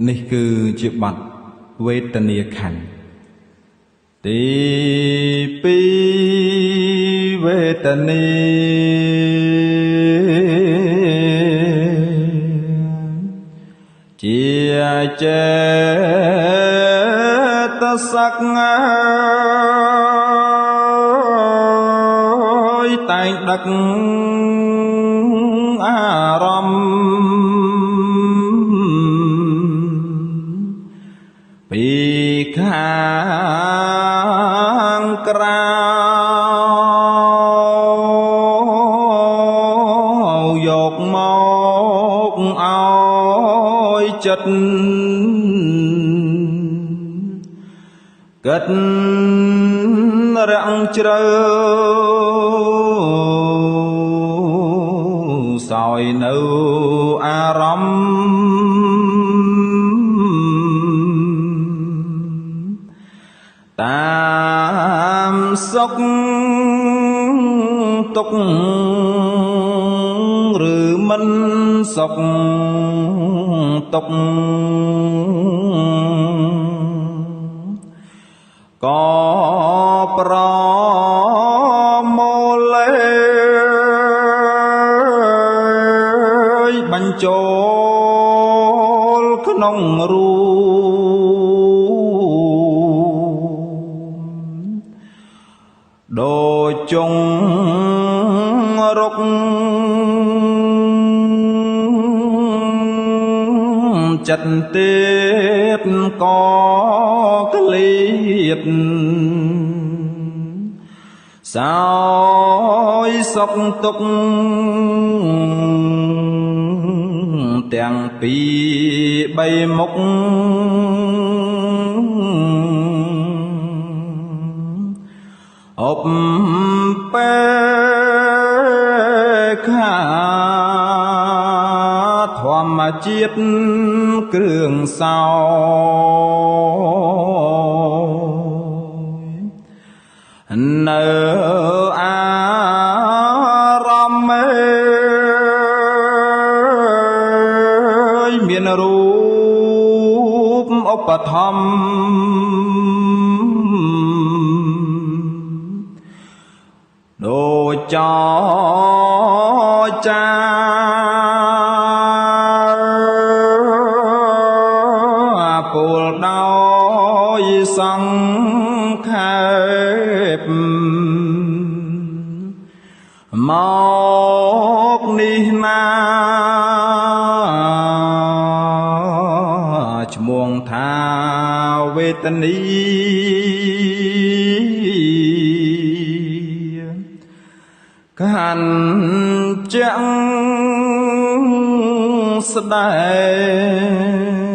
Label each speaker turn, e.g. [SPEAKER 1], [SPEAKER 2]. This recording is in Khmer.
[SPEAKER 1] នេះគឺជាបទវេទនាខណ្ឌទី2វេទនាជាចេតសកតែងដឹកអារម្មណ៍ពីខាងក្រៅយកមកឲ្យចិត្តគិតរាំងជ្រៅសោយនៅអារម្មណ៍តាមសុខទុក្ខឬមិនសុខទុក្ខក៏ប្រមូលេបញ្ចូលក្នុងរូដូចចុងរុកចិត្តទៀតក៏ក្លៀតសោយសុខទុក្ខទាំងពីរបីមុខអបពេខាធម្មជាតិគ្រឿងសោនៅអារម្មណ៍មានរូបឧបត្ថម្ភដូចចចាពុលដោយសង្ខេបមកនេះណាឈ្មោះថាវេទនីកាន់ចាំងស្ដែង